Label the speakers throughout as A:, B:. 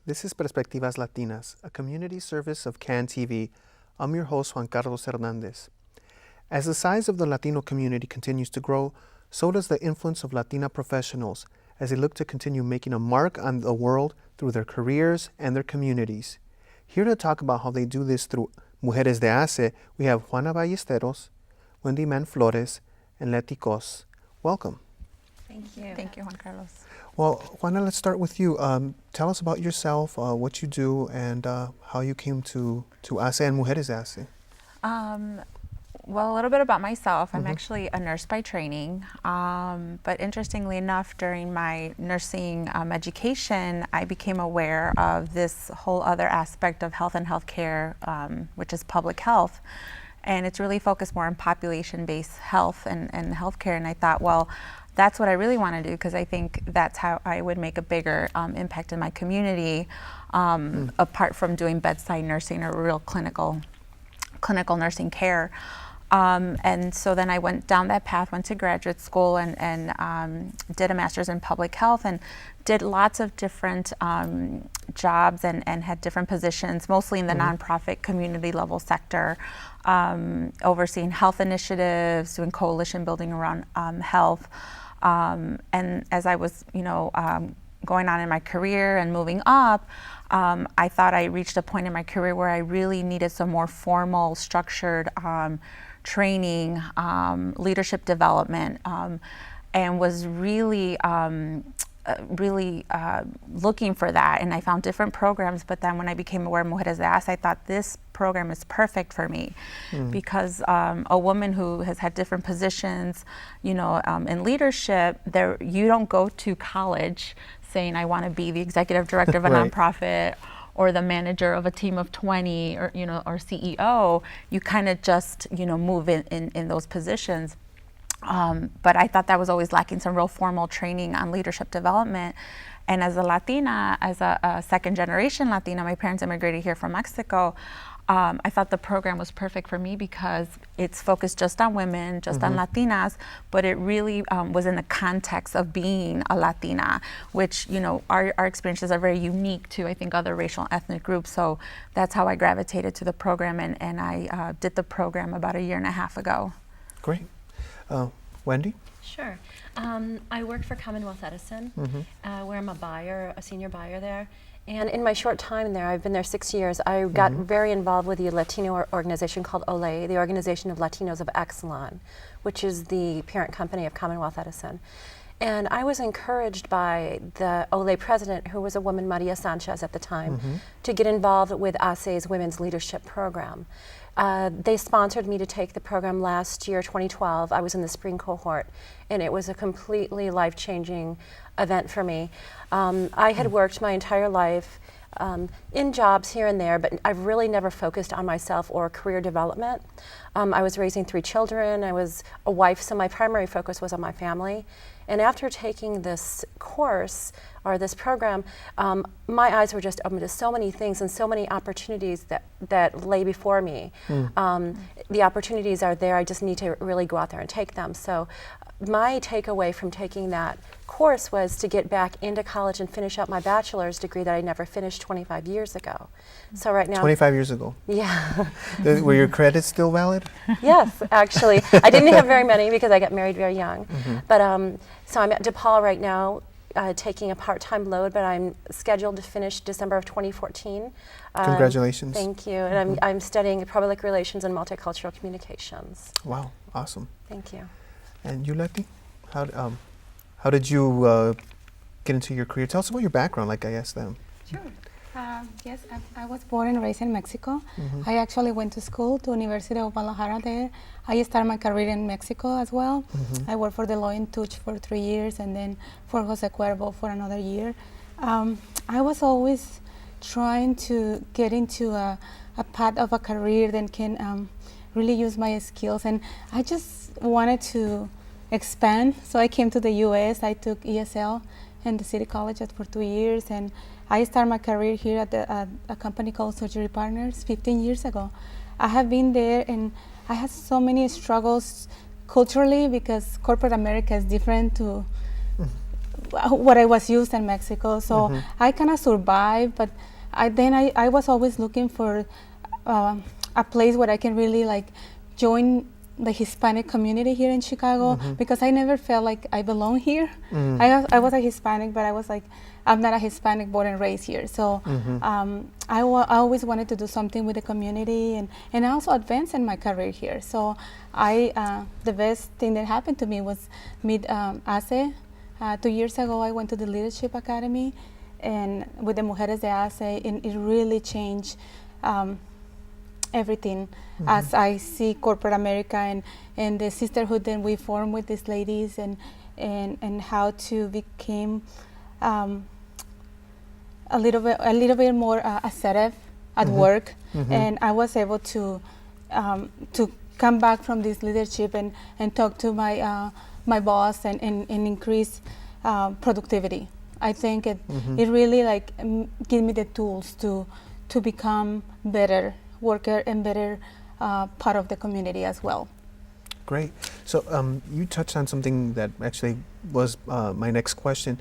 A: This is Perspectivas Latinas, a community service of CAN TV. I'm your host, Juan Carlos Hernandez. As the size of the Latino community continues to grow, so does the influence of Latina professionals as they look to continue making a mark on the world through their careers and their communities. Here to talk about how they do this through Mujeres de HACE, we have Juana Ballesteros, Wendy Mann-Flores, and Letty Coss. Welcome.
B: Thank you.
C: Thank you, Juan Carlos.
A: Well, Juana, let's start with you. Tell us about yourself, what you do, and how you came to HACE and Mujeres de HACE.
C: Well, a little bit about myself. I'm actually a nurse by training, but interestingly enough, during my nursing education, I became aware of this whole other aspect of health and healthcare, which is public health. And it's really focused more on population-based health and healthcare. And I thought, well, that's what I really want to do, because I think that's how I would make a bigger impact in my community, apart from doing bedside nursing or real clinical nursing care. And so then I went down that path, went to graduate school and did a master's in public health and did lots of different jobs and had different positions, mostly in the nonprofit community level sector, overseeing health initiatives, doing coalition building around health. And as I was, going on in my career and moving up, I thought I reached a point in my career where I really needed some more formal, structured training, leadership development, and was really looking for that. And I found different programs, but then when I became aware of Mujeres de HACE, I thought this program is perfect for me, because a woman who has had different positions, in leadership, you don't go to college saying I want to be the executive director of a nonprofit or the manager of a team of 20 or CEO. You kind of just move in those positions. But I thought that was always lacking some real formal training on leadership development. And as a Latina, as a second generation Latina, my parents immigrated here from Mexico. I thought the program was perfect for me because it's focused just on women, just on Latinas, but it really was in the context of being a Latina, which, our experiences are very unique to, I think, other racial and ethnic groups. So that's how I gravitated to the program, and I did the program about 1.5 years ago.
A: Great. Wendy?
B: Sure. I work for Commonwealth Edison, where I'm a senior buyer there. And in my short time there, I've been there 6 years, I got very involved with the Latino organization called OLE, the Organization of Latinos of Exelon, which is the parent company of Commonwealth Edison. And I was encouraged by the OLE president, who was a woman, Maria Sanchez at the time, to get involved with HACE's Women's Leadership Program. They sponsored me to take the program last year, 2012. I was in the spring cohort, and it was a completely life-changing event for me. I had worked my entire life in jobs here and there, but I've really never focused on myself or career development. I was raising 3 children. I was a wife, so my primary focus was on my family. And after taking this course, or this program, my eyes were just open to so many things and so many opportunities that lay before me. The opportunities are there, I just need to really go out there and take them. So my takeaway from taking that course was to get back into college and finish up my bachelor's degree that I never finished 25 years ago. So right now—
A: 25 years ago?
B: Yeah.
A: Were your credits still valid?
B: Yes, actually. I didn't have very many because I got married very young. But so I'm at DePaul right now, taking a part-time load, but I'm scheduled to finish December of 2014.
A: Congratulations.
B: Thank you. And I'm studying public relations and multicultural communications.
A: Wow, awesome.
B: Thank you.
A: And you, Letty? How did you get into your career? Tell us about your background, like I asked them.
D: Sure. Yes, I was born and raised in Mexico. I actually went to school to University of Guadalajara there. I started my career in Mexico as well. I worked for Deloitte & Touche for 3 years and then for Jose Cuervo for another year. I was always trying to get into a path of a career that can really use my skills, and I just wanted to expand. So I came to the US, I took ESL in the City College for 2 years, and I started my career here at a company called Surgery Partners 15 years ago. I have been there and I had so many struggles culturally because corporate America is different what I was used in Mexico. So I kind of survived, but I was always looking for a place where I can really like join the Hispanic community here in Chicago, because I never felt like I belong here. I was a Hispanic, but I was like, I'm not a Hispanic born and raised here. So I always wanted to do something with the community and also advance in my career here. So the best thing that happened to me was meet HACE. 2 years ago, I went to the Leadership Academy and with the Mujeres de HACE, and it really changed everything. As I see corporate America and the sisterhood that we form with these ladies, and how to become a little bit more assertive at work. And I was able to come back from this leadership and talk to my boss and increase productivity. I think it really like gave me the tools to become better worker and better part of the community as well.
A: Great. So you touched on something that actually was my next question.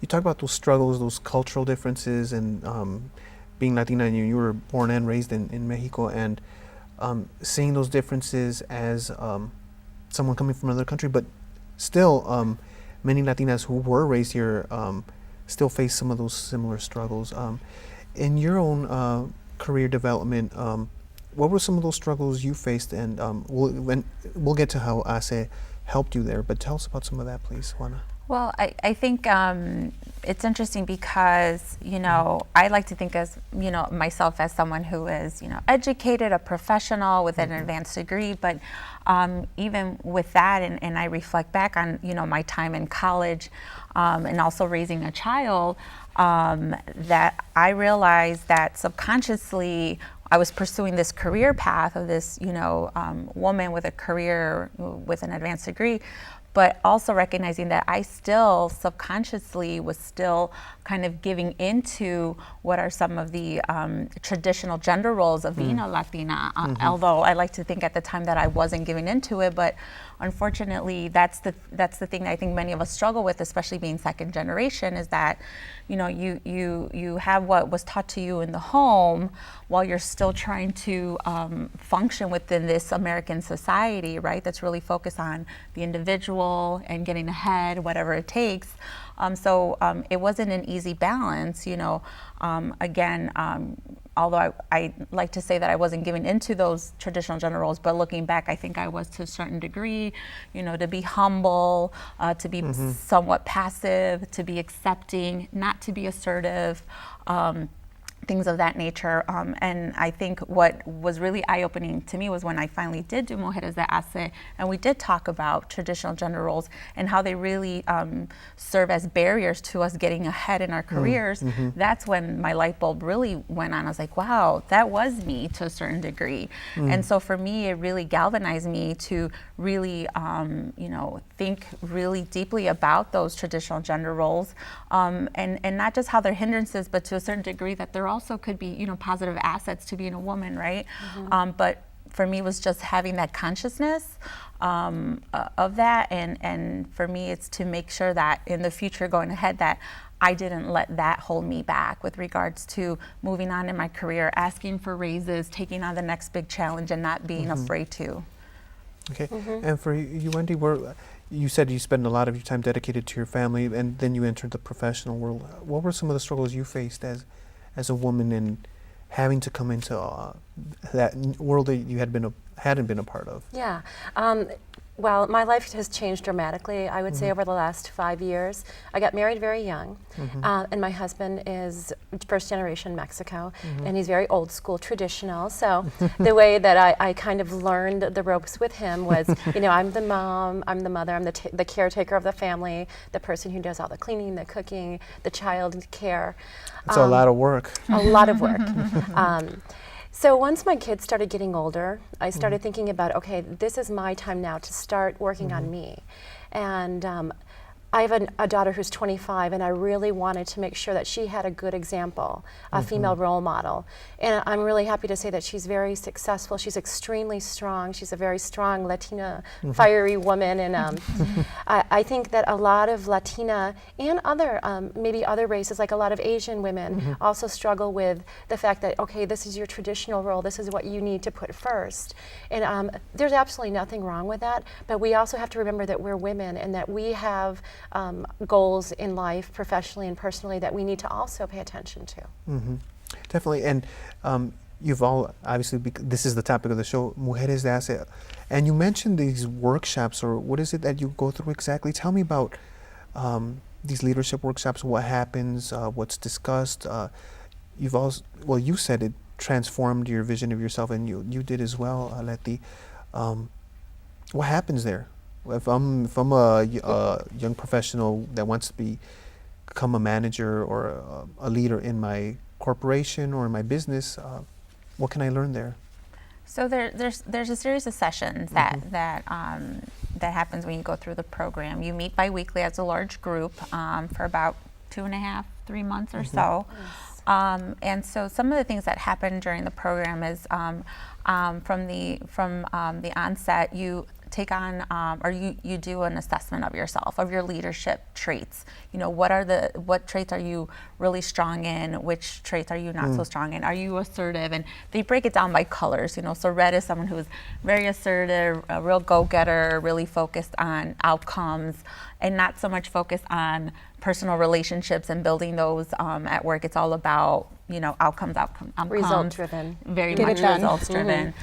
A: You talked about those struggles, those cultural differences, and being Latina, and you were born and raised in Mexico, and seeing those differences as someone coming from another country, but still many Latinas who were raised here still face some of those similar struggles. In your own career development, what were some of those struggles you faced? And we'll get to how HACE helped you there, but tell us about some of that, please, Juana.
C: Well, I think it's interesting because, I like to think as, myself as someone who is, educated, a professional with an advanced degree, but even with that, and I reflect back on, my time in college and also raising a child, that I realized that subconsciously I was pursuing this career path of this, woman with a career with an advanced degree, but also recognizing that I still subconsciously was still kind of giving into what are some of the traditional gender roles of being a Latina, although I like to think at the time that I wasn't giving into it, but unfortunately that's the thing that I think many of us struggle with, especially being second generation, is that you have what was taught to you in the home while you're still trying to function within this American society, right? That's really focused on the individual and getting ahead, whatever it takes. So it wasn't an easy balance, although I like to say that I wasn't giving into those traditional gender roles, but looking back, I think I was to a certain degree, to be humble, to be somewhat passive, to be accepting, not to be assertive, things of that nature. And I think what was really eye-opening to me was when I finally did do Mujeres de HACE, and we did talk about traditional gender roles and how they really serve as barriers to us getting ahead in our careers. That's when my light bulb really went on. I was like, wow, that was me to a certain degree. And so for me, it really galvanized me to really, think really deeply about those traditional gender roles, and not just how they're hindrances, but to a certain degree that they're also could be, positive assets to being a woman, right? But for me, it was just having that consciousness of that, and for me, it's to make sure that in the future going ahead that I didn't let that hold me back with regards to moving on in my career, asking for raises, taking on the next big challenge, and not being afraid to.
A: Okay, and for you, Wendy, you said you spend a lot of your time dedicated to your family, and then you entered the professional world. What were some of the struggles you faced as a woman and having to come into that world that you hadn't been a part of? Yeah.
B: Well, my life has changed dramatically, I would say, over the last 5 years. I got married very young, and my husband is first generation Mexico, and he's very old school, traditional. So the way that I kind of learned the ropes with him was, I'm the mom, I'm the mother, I'm the caretaker of the family, the person who does all the cleaning, the cooking, the child care.
A: It's a lot of work.
B: A lot of work. So once my kids started getting older, I started thinking about, okay, this is my time now to start working on me. And I have a daughter who's 25, and I really wanted to make sure that she had a good example, a female role model. And I'm really happy to say that she's very successful. She's extremely strong. She's a very strong Latina, fiery woman. And I think that a lot of Latina and other, maybe other races, like a lot of Asian women, also struggle with the fact that, okay, this is your traditional role. This is what you need to put first. And there's absolutely nothing wrong with that. But we also have to remember that we're women and that we have goals in life, professionally and personally, that we need to also pay attention to.
A: Definitely, and you've all, obviously, this is the topic of the show, Mujeres de HACE, and you mentioned these workshops, or what is it that you go through exactly? Tell me about these leadership workshops, what happens, what's discussed. You've also, well, you said it transformed your vision of yourself, and you did as well, Letty. What happens there? If I'm a young professional that wants to become a manager or a leader in my corporation or in my business, what can I learn there?
C: So there's a series of sessions that happens when you go through the program. You meet biweekly as a large group for about 2.5, 3 months or so. Yes. And so some of the things that happen during the program is from the onset, you take on or you do an assessment of yourself, of your leadership traits. You know, what traits are you really strong in? Which traits are you not so strong in? Are you assertive? And they break it down by colors. You know, so red is someone who is very assertive, a real go-getter, really focused on outcomes, and not so much focused on personal relationships and building those at work. It's all about, you know, outcomes.
B: Result driven.
C: Very much results driven.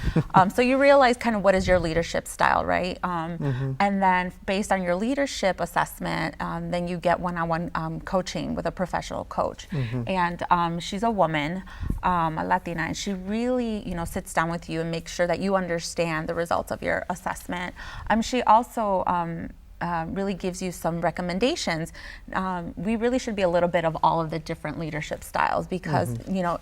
C: So you realize kind of what is your leadership style, right? And then based on your leadership assessment, then you get one-on-one coaching with a professional coach. And she's a woman, a Latina, and she really, you know, sits down with you and makes sure that you understand the results of your assessment. She also really gives you some recommendations. We really should be a little bit of all of the different leadership styles because, you know,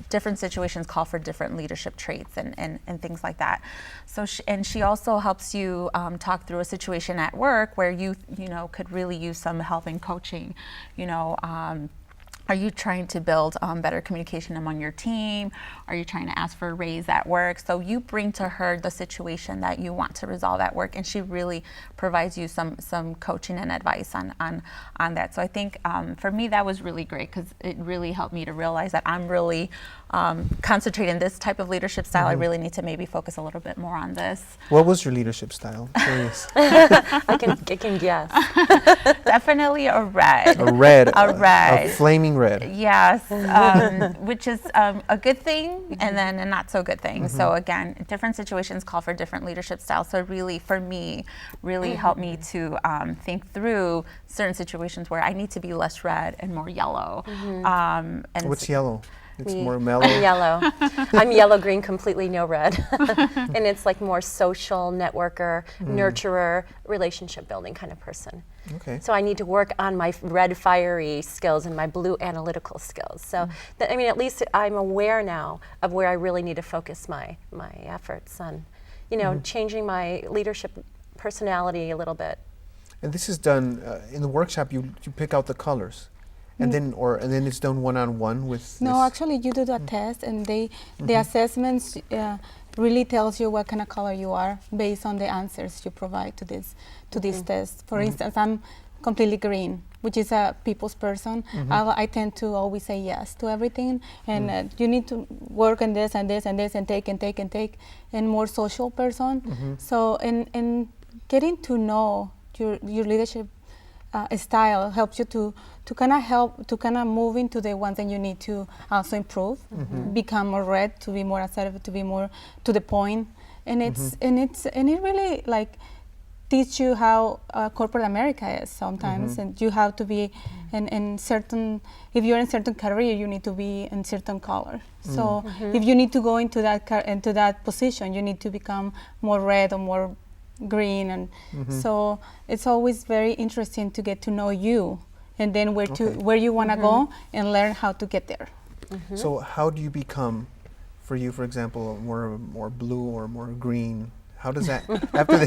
C: different situations call for different leadership traits and things like that. So she also helps you talk through a situation at work where you know, could really use some help in coaching. You know, are you trying to build better communication among your team? Are you trying to ask for a raise at work? So you bring to her the situation that you want to resolve at work, and she really provides you some coaching and advice on that. So I think for me that was really great because it really helped me to realize that I'm really concentrating this type of leadership style. I really need to maybe focus a little bit more on this.
A: What was your leadership style? Curious.
B: I can guess.
C: Definitely a red.
A: A red.
C: A
A: flaming red.
C: Yes, which is a good thing and then a not so good thing. So again, different situations call for different leadership styles. So really, for me, really helped me to think through certain situations where I need to be less red and more yellow. And
A: what's yellow? It's more mellow.
B: I'm yellow. I'm yellow, green, completely no red. And it's like more social, networker, nurturer, relationship building kind of person.
A: Okay.
B: So I need to work on my red fiery skills and my blue analytical skills. So I mean, at least I'm aware now of where I really need to focus my efforts on, you know, changing my leadership personality a little bit.
A: And this is done in the workshop. You pick out the colors. And then it's done one-on-one with.
D: No, actually, you do the test, and the assessments really tells you what kind of color you are based on the answers you provide to this test. For instance, I'm completely green, which is a people's person. I tend to always say yes to everything, and you need to work on this and this and this and take, and more social person. So in getting to know your leadership style helps you to kind of move into the ones that you need to also improve, become more red, to be more assertive, to be more to the point, and it really like teach you how corporate America is sometimes, and you have to be in certain. If you're in certain career, you need to be in certain color. So if you need to go into that position, you need to become more red or more green, and so it's always very interesting to get to know you, and then where you want to go and learn how to get there.
A: So how do you become, for you, for example, more blue or more green? How does that after the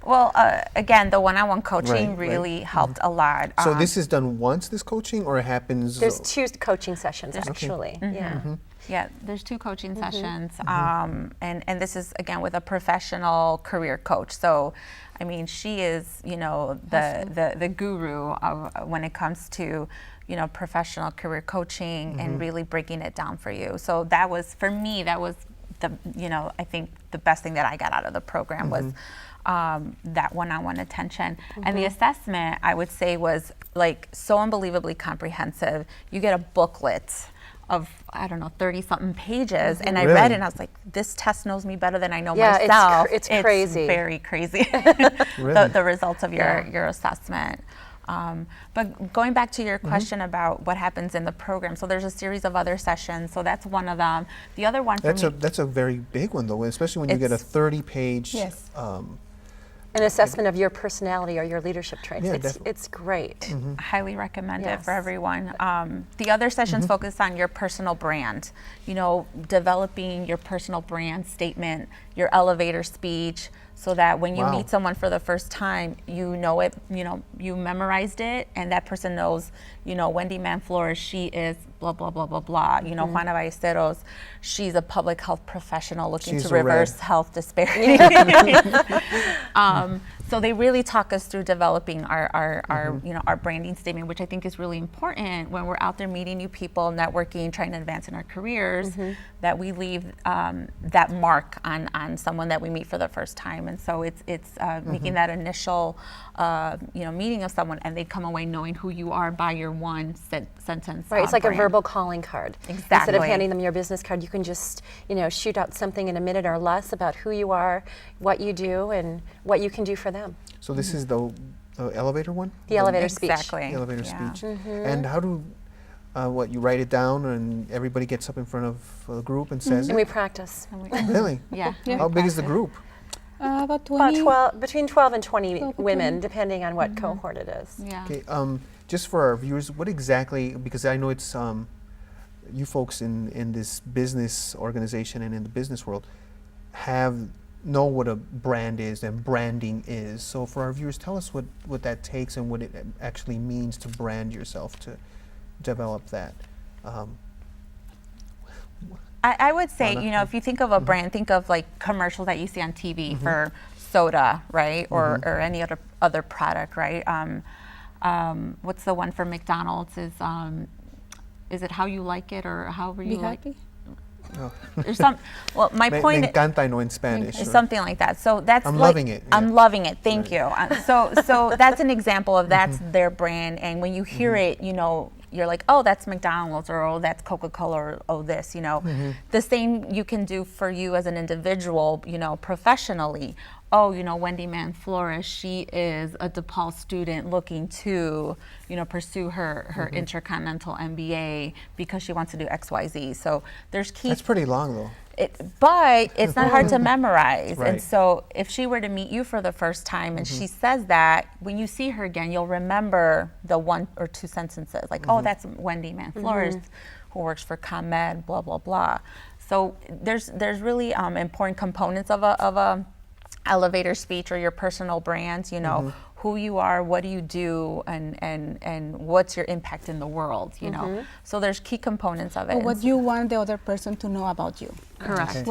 C: Well, again, the one-on-one coaching
A: Right, right.
C: really helped a lot.
A: So this is done once, this coaching, or it happens?
B: There's 2 coaching sessions, actually. Yeah.
C: Yeah, there's 2 coaching sessions, and this is again with a professional career coach. So, I mean, she is, you know, the guru of when it comes to, you know, professional career coaching and really breaking it down for you. So that was, for me, that was the, you know, I think the best thing that I got out of the program was that one-on-one attention. And the assessment, I would say, was like so unbelievably comprehensive. You get a booklet of, I don't know, 30-something pages, and I
A: Really?
C: read it and I was like, this test knows me better than I know
B: Yeah,
C: myself.
B: it's crazy.
C: It's very crazy,
A: Really?
C: the results of your assessment. But going back to your question about what happens in the program, so there's a series of other sessions, so that's one of them. The other one for me,
A: That's a very big one, though, especially when you get a 30-page.
D: Yes.
B: An assessment of your personality or your leadership traits.
A: Yeah,
B: It's great.
C: highly recommend it for
B: Yes.
C: everyone. The other sessions focus on your personal brand, you know, developing your personal brand statement, your elevator speech, so that when you
A: Wow.
C: meet someone for the first time, you know it, you know, you memorized it, and that person knows, you know, Wendy Mann-Flores, she is blah, blah, blah, blah, blah. You know, Juana Ballesteros, she's a public health professional looking
A: She's
C: to
A: a
C: reverse
A: red.
C: health disparity. So they really talk us through developing our you know, our branding statement, which I think is really important when we're out there meeting new people, networking, trying to advance in our careers, that we leave that mark on someone that we meet for the first time. And so it's making that initial you know, meeting of someone, and they come away knowing who you are by your one sentence.
B: Right, it's like a
C: brand.
B: verbal calling card. Instead of
C: Exactly.
B: handing them your business card, you can just, you know, shoot out something in a minute or less about who you are, what you do, and what you can do for them.
A: So this is the elevator one?
B: The elevator speech.
C: Exactly.
A: The elevator
C: Yeah.
A: speech. And how do, you write it down and everybody gets up in front of a group and says
B: And we
A: it?
B: practice.
A: Really?
C: Yeah.
A: How big is the group?
D: About
B: About
D: 20.
B: 12, between 12 and 20
D: 12 to
B: women,
D: 20.
B: depending on what cohort it is.
C: Yeah.
A: Okay, just for our viewers, what exactly, because I know it's you folks in this business organization and in the business world know what a brand is and branding is. So for our viewers, tell us what that takes and what it actually means to brand yourself, to develop that.
C: I would say,
A: Juana?
C: you know, if you think of a brand, think of like commercials that you see on TV for soda, right? Or any other product, right? What's the one for McDonald's? Is it how you like it or however you
D: Be
C: like?
D: happy.
C: There's some. Well, my
A: Me
C: point
A: encanta, I know in Spanish.
C: is
A: or-
C: something like that. So that's
A: I'm
C: like,
A: loving it,
C: I'm
A: yeah.
C: loving it. Thank you. So that's an example of that's their brand, and when you hear it, you know, you're like, oh, that's McDonald's, or oh, that's Coca-Cola, or oh, this, you know. The same you can do for you as an individual, you know, professionally. Oh, you know, Wendy Mann-Flores, she is a DePaul student looking to, you know, pursue her intercontinental MBA because she wants to do XYZ. So there's key.
A: That's pretty long, though.
C: But it's not hard to memorize.
A: Right.
C: And so if she were to meet you for the first time and she says that, when you see her again, you'll remember the 1 or 2 sentences. Like, oh, that's Wendy Mann-Flores who works for ComEd, blah, blah, blah. So there's really important components of a elevator speech or your personal brand, you know, who you are, what do you do, and what's your impact in the world, you know. So there's key components of it.
D: Or what you want the other person to know about you.
C: Correct.
A: Okay.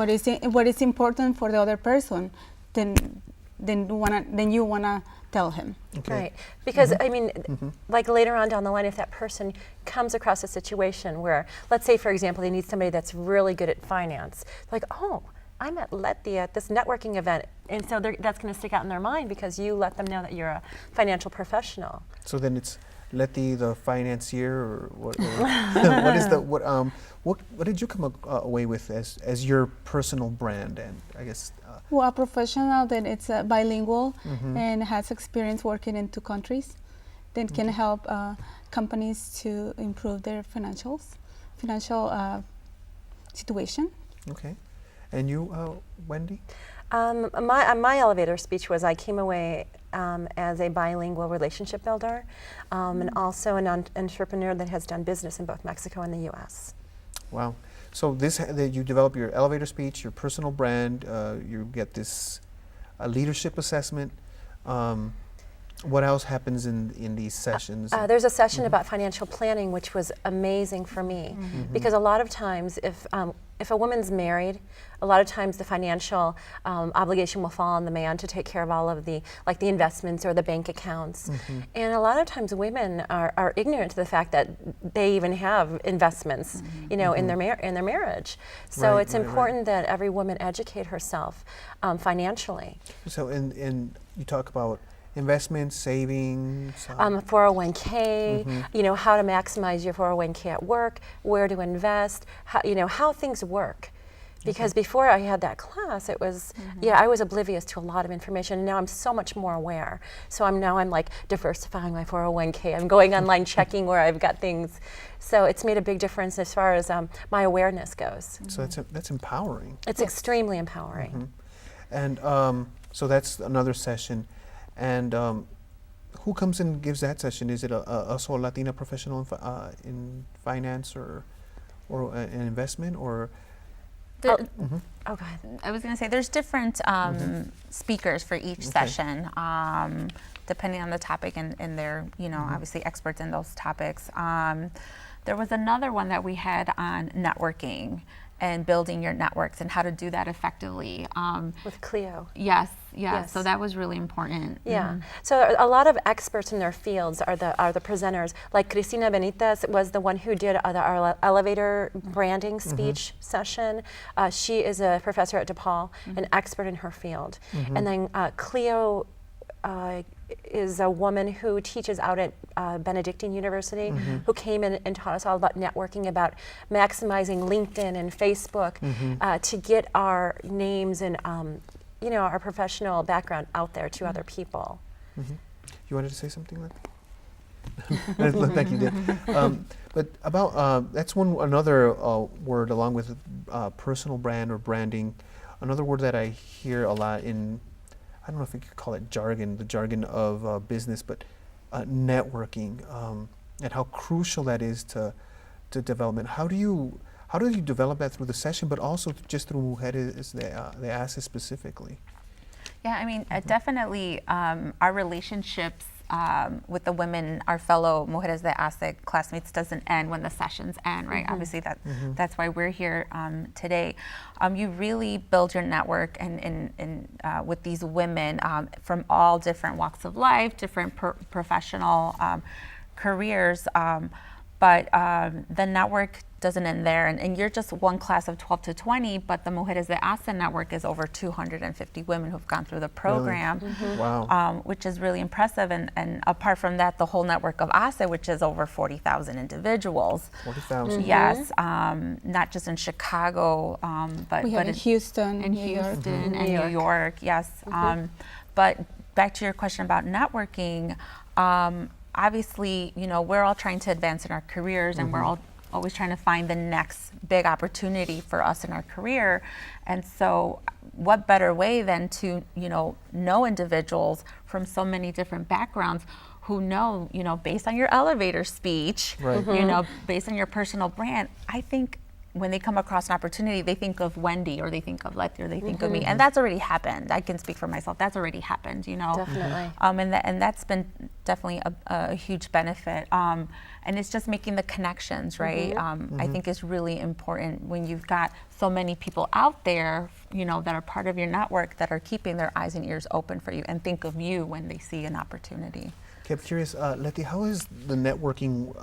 D: What is important for the other person, then you wanna tell him.
A: Okay.
B: Right, because I mean, like later on down the line, if that person comes across a situation where, let's say for example, they need somebody that's really good at finance, like, oh, I met Letty at this networking event, and so that's going to stick out in their mind because you let them know that you're a financial professional.
A: So then it's Letty the financier, or what? What is the what did you come away with as your personal brand? And I guess
D: Well, a professional that it's bilingual and has experience working in 2 countries, that can help companies to improve their financial situation.
A: okay. And you, Wendy?
B: My elevator speech was I came away as a bilingual relationship builder and also an entrepreneur that has done business in both Mexico and the U.S.
A: Wow. So that you develop your elevator speech, your personal brand, you get this leadership assessment. What else happens in these sessions?
B: There's a session about financial planning, which was amazing for me, because a lot of times, if a woman's married, a lot of times the financial obligation will fall on the man to take care of all of the investments or the bank accounts, and a lot of times women are ignorant to the fact that they even have investments, in their marriage. So it's important that every woman educate herself financially.
A: So, in you talk about investments, savings,
B: 401k, how to maximize your 401k at work, where to invest, how things work. Because before I had that class, it was, I was oblivious to a lot of information, and now I'm so much more aware. So I'm like diversifying my 401k. I'm going online checking where I've got things. So it's made a big difference as far as my awareness goes.
A: So that's empowering.
B: It's extremely empowering.
A: And so that's another session. And who comes and gives that session? Is it a sole Latina professional in finance or an investment, or?
B: Oh, go ahead.
C: I was going to say there's different speakers for each session, depending on the topic, and they're obviously experts in those topics. There was another one that we had on networking and building your networks and how to do that effectively.
B: With Cleo.
C: Yes. So that was really important.
B: Yeah. So a lot of experts in their fields are the presenters. Like Cristina Benitez was the one who did our elevator branding speech session. She is a professor at DePaul, an expert in her field. And then Cleo is a woman who teaches out at Benedictine University, who came in and taught us all about networking, about maximizing LinkedIn and Facebook to get our names and our professional background out there to other people.
A: You wanted to say something like that? It looked like you did. But about that's another word, along with personal brand or branding. Another word that I hear a lot in, I don't know if you could call it jargon, the jargon of business, but networking, and how crucial that is to development. How do you develop that through the session, but also just through Mujeres de HACE specifically?
C: Yeah, I mean, definitely our relationships with the women, our fellow Mujeres de HACE classmates, doesn't end when the sessions end, right? Obviously, that's why we're here today. You really build your network and with these women from all different walks of life, different professional careers, but the network doesn't end there, and you're just one class of 12 to 20, but the Mujeres de HACE network is over 250 women who've gone through the program,
A: really? Wow.
C: Which is really impressive, and apart from that, the whole network of HACE, which is over 40,000 individuals.
A: 40,000.
C: Yes, not just in Chicago, but
D: in Houston,
C: in
D: New York.
C: Houston and New York, yes. But back to your question about networking, obviously, we're all trying to advance in our careers, and we're all always trying to find the next big opportunity for us in our career. And so what better way than to, know individuals from so many different backgrounds who know, based on your elevator speech, based on your personal brand. I think when they come across an opportunity, they think of Wendy, or they think of Letty, or they think of me, and that's already happened. I can speak for myself. That's already happened,
B: Definitely.
C: And that's been definitely a huge benefit. And it's just making the connections, right? I think is really important when you've got so many people out there, that are part of your network, that are keeping their eyes and ears open for you and think of you when they see an opportunity.
A: Okay, I'm curious, Letty, how has the networking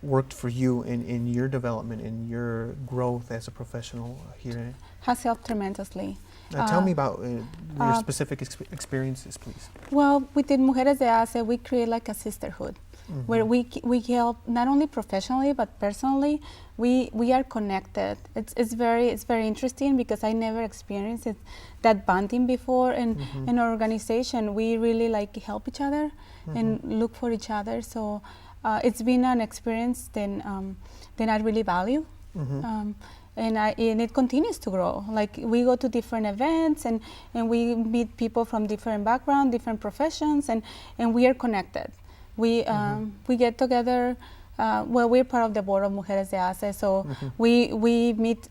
A: worked for you in your development, in your growth as a professional here?
D: Has helped tremendously.
A: Tell me about your specific experiences, please.
D: Well, within Mujeres de HACE, we create like a sisterhood, where we help not only professionally but personally. We are connected. It's very interesting, because I never experienced that bonding before in our organization. We really help each other and look for each other. So it's been an experience that I really value. And it continues to grow. Like, we go to different events and we meet people from different backgrounds, different professions, and we are connected. We get together. Well, we're part of the board of Mujeres de HACE, so we meet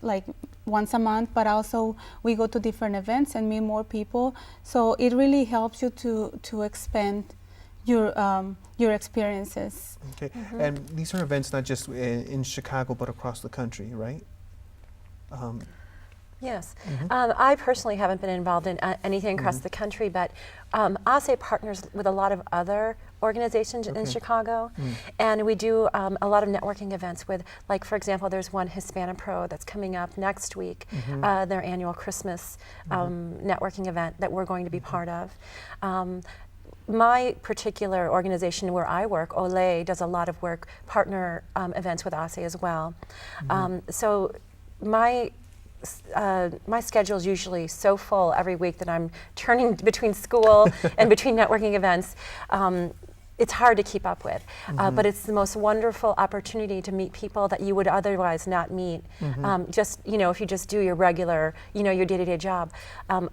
D: once a month, but also we go to different events and meet more people. So it really helps you to expand your experiences.
A: Okay, and these are events not just in Chicago, but across the country, right?
B: Yes. I personally haven't been involved in anything across the country, but HACE partners with a lot of other organizations in Chicago, and we do a lot of networking events with, like, for example, there's one Hispanic Pro that's coming up next week, their annual Christmas networking event that we're going to be part of. My particular organization where I work, OLE, does a lot of work, partner events with HACE as well. So my schedule is usually so full every week that I'm turning between school and between networking events. It's hard to keep up with, but it's the most wonderful opportunity to meet people that you would otherwise not meet. Just, if you just do your regular, your day-to-day job.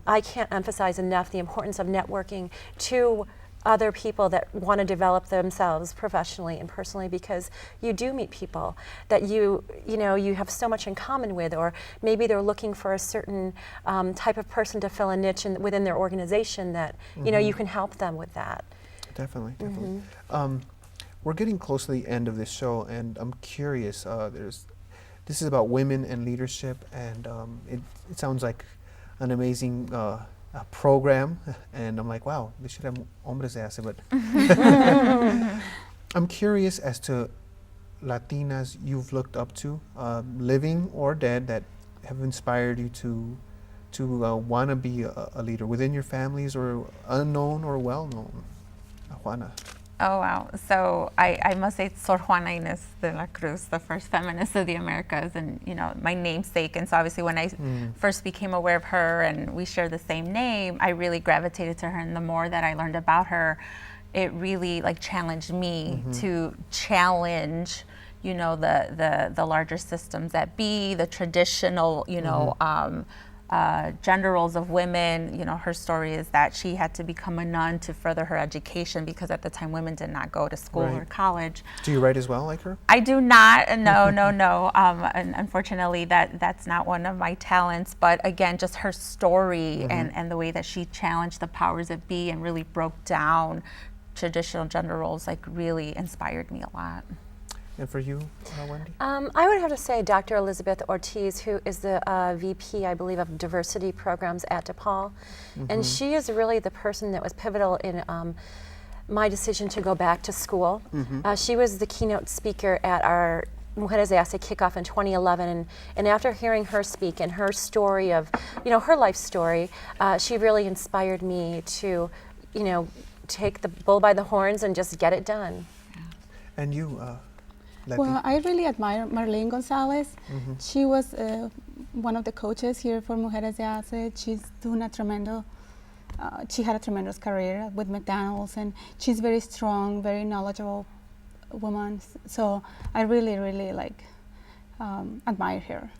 B: I can't emphasize enough the importance of networking to other people that want to develop themselves professionally and personally, because you do meet people that you have so much in common with, or maybe they're looking for a certain type of person to fill a niche within their organization that you can help them with that.
A: Definitely, definitely. We're getting close to the end of this show, and I'm curious. This is about women and leadership, and it sounds like an amazing program, and I'm like, wow, they should have Hombres de HACE, but I'm curious as to Latinas you've looked up to, living or dead, that have inspired you to want to be a leader within your families, or unknown or well-known. Juana.
C: Oh, wow. So I must say Sor Juana Inés de la Cruz, the first feminist of the Americas, and my namesake. And so obviously when I first became aware of her and we share the same name, I really gravitated to her. And the more that I learned about her, it really challenged me to challenge, the larger systems that be, the traditional, gender roles of women. Her story is that she had to become a nun to further her education, because at the time women did not go to school or college.
A: Do you write as well, like her?
C: I do not. No. And unfortunately, that's not one of my talents. But again, just her story and the way that she challenged the powers that be and really broke down traditional gender roles, really inspired me a lot.
A: And for you, Wendy?
B: I would have to say Dr. Elizabeth Ortiz, who is the VP, I believe, of diversity programs at DePaul. And she is really the person that was pivotal in my decision to go back to school. She was the keynote speaker at our Mujeres de HACE kickoff in 2011, and after hearing her speak and her story of, her life story, she really inspired me to, take the bull by the horns and just get it done.
A: And you, Letty?
D: Well, I really admire Marlene Gonzalez. She was one of the coaches here for Mujeres de HACE. She's doing she had a tremendous career with McDonald's, and she's very strong, very knowledgeable woman. So I really, really admire her.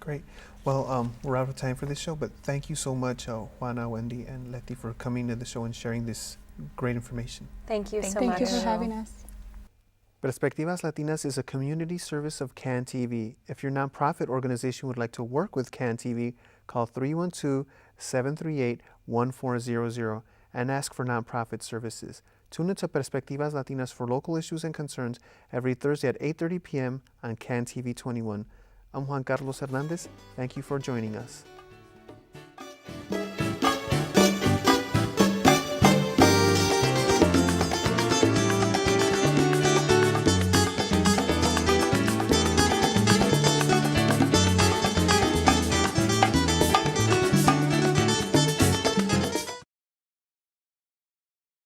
A: Great. Well, we're out of time for this show, but thank you so much, Juana, Wendy, and Letty, for coming to the show and sharing this great information.
B: Thank you so much.
D: Thank you for having us.
A: Perspectivas Latinas is a community service of CAN TV. If your nonprofit organization would like to work with CAN TV, call 312-738-1400 and ask for nonprofit services. Tune into Perspectivas Latinas for local issues and concerns every Thursday at 8:30 p.m. on CAN TV 21. I'm Juan Carlos Hernandez. Thank you for joining us.